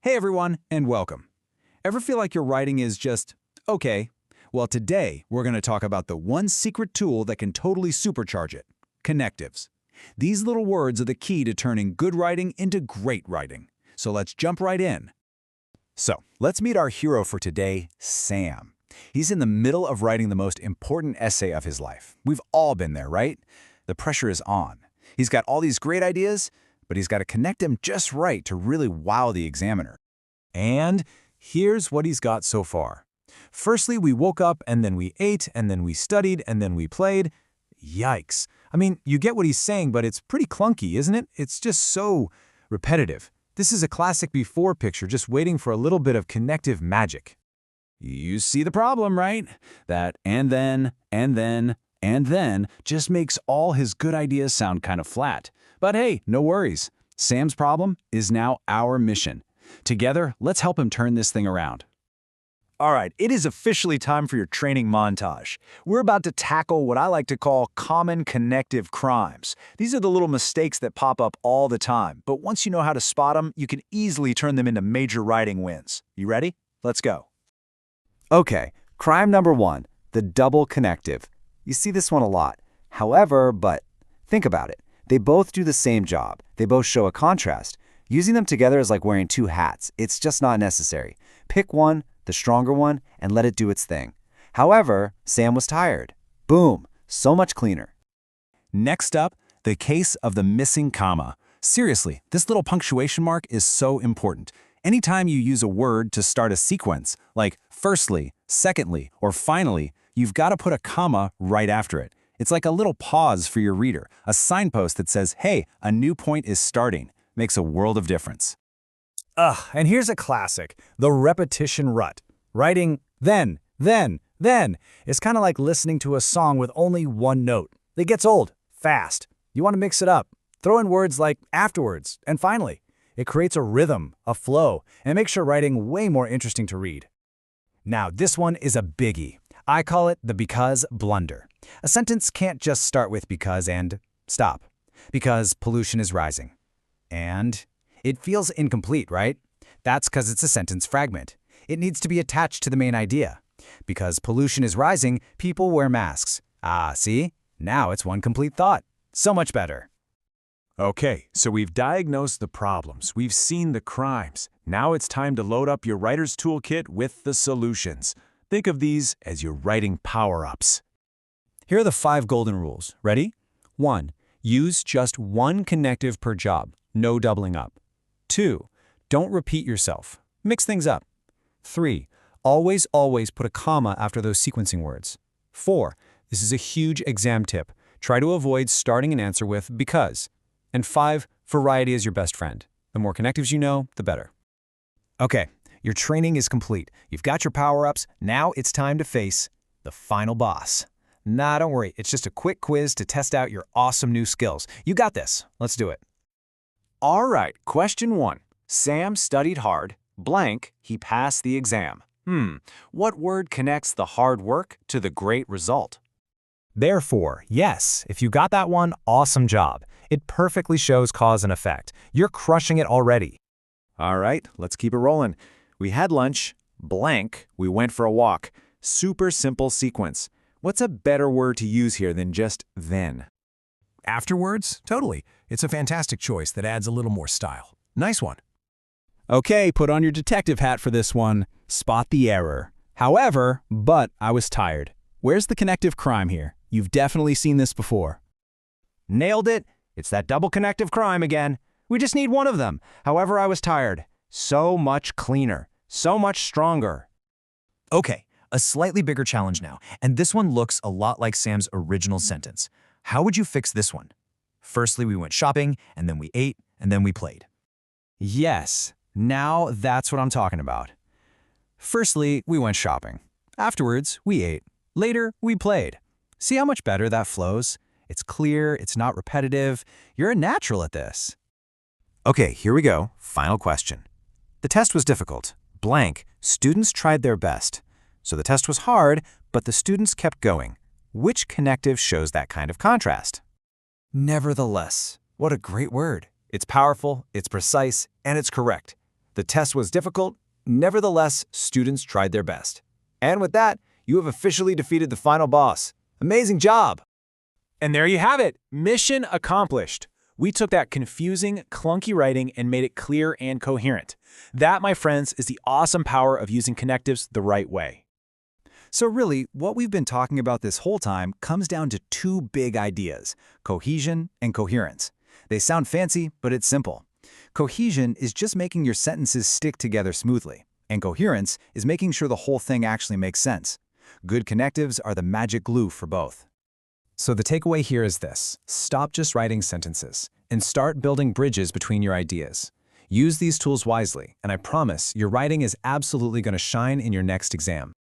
Hey everyone, and welcome. Ever feel like your writing is just okay? Well, today we're going to talk about the one secret tool that can totally supercharge it: connectives. These little words are the key to turning good writing into great writing. So let's jump right in. So, let's meet our hero for today, Sam. He's in the middle of writing the most important essay of his life. We've all been there, right? The pressure is on. He's got all these great ideas, but he's got to connect them just right to really wow the examiner. And here's what he's got so far. Firstly, we woke up, and then we ate, and then we studied, and then we played. Yikes. I mean, you get what he's saying, but it's pretty clunky, isn't it? It's just so repetitive. This is a classic before picture just waiting for a little bit of connective magic. You see the problem, right? That and then just makes all his good ideas sound kind of flat. But hey, no worries. Sam's problem is now our mission. Together, let's help him turn this thing around. All right, it is officially time for your training montage. We're about to tackle what I like to call common connective crimes. These are the little mistakes that pop up all the time, but once you know how to spot them, you can easily turn them into major writing wins. You ready? Let's go. Okay, crime number 1, the double connective. You see this one a lot. However, think about it. They both do the same job. They both show a contrast. Using them together is like wearing two hats. It's just not necessary. Pick one, the stronger one, and let it do its thing. However, Sam was tired. Boom, so much cleaner. Next up, the case of the missing comma. Seriously, this little punctuation mark is so important. Anytime you use a word to start a sequence, like firstly, secondly, or finally, you've got to put a comma right after it. It's like a little pause for your reader, a signpost that says, hey, a new point is starting. Makes a world of difference. And here's a classic, the repetition rut. Writing then is kind of like listening to a song with only one note. It gets old, fast. You want to mix it up. Throw in words like afterwards and finally. It creates a rhythm, a flow, and it makes your writing way more interesting to read. Now, this one is a biggie. I call it the because blunder. A sentence can't just start with because and stop. Because pollution is rising. And it feels incomplete, right? That's because it's a sentence fragment. It needs to be attached to the main idea. Because pollution is rising, people wear masks. See? Now it's one complete thought. So much better. Okay, so we've diagnosed the problems, we've seen the crimes. Now it's time to load up your writer's toolkit with the solutions. Think of these as your writing power-ups. Here are the 5 golden rules. Ready? 1. Use just one connective per job. No doubling up. 2. Don't repeat yourself. Mix things up. 3. Always put a comma after those sequencing words. 4. This is a huge exam tip. Try to avoid starting an answer with because. And 5. Variety is your best friend. The more connectives you know, the better. Okay, your training is complete. You've got your power-ups. Now it's time to face the final boss. Nah, don't worry. It's just a quick quiz to test out your awesome new skills. You got this. Let's do it. All right, question 1. Sam studied hard, blank, he passed the exam. What word connects the hard work to the great result? Therefore, yes, if you got that one, awesome job. It perfectly shows cause and effect. You're crushing it already. All right, let's keep it rolling. We had lunch, blank, we went for a walk. Super simple sequence. What's a better word to use here than just then? Afterwards? Totally. It's a fantastic choice that adds a little more style. Nice one. Okay, put on your detective hat for this one. Spot the error. However, I was tired. Where's the connective crime here? You've definitely seen this before. Nailed it. It's that double connective crime again. We just need one of them. However, I was tired. So much cleaner. So much stronger. Okay, a slightly bigger challenge now, and this one looks a lot like Sam's original sentence. How would you fix this one? Firstly, we went shopping, and then we ate, and then we played. Yes, now that's what I'm talking about. Firstly, we went shopping. Afterwards, we ate. Later, we played. See how much better that flows? It's clear, it's not repetitive. You're a natural at this. Okay, here we go. Final question. The test was difficult. Blank, students tried their best. So the test was hard, but the students kept going. Which connective shows that kind of contrast? Nevertheless. What a great word. It's powerful, it's precise, and it's correct. The test was difficult, nevertheless, students tried their best. And with that, you have officially defeated the final boss. Amazing job! And there you have it. Mission accomplished. We took that confusing, clunky writing and made it clear and coherent. That, my friends, is the awesome power of using Connectives the right way. So really, what we've been talking about this whole time comes down to two big ideas: cohesion and coherence. They sound fancy, but it's simple. Cohesion is just making your sentences stick together smoothly, and coherence is making sure the whole thing actually makes sense. Good connectives are the magic glue for both. So the takeaway here is this: stop just writing sentences and start building bridges between your ideas. Use these tools wisely, and I promise your writing is absolutely going to shine in your next exam.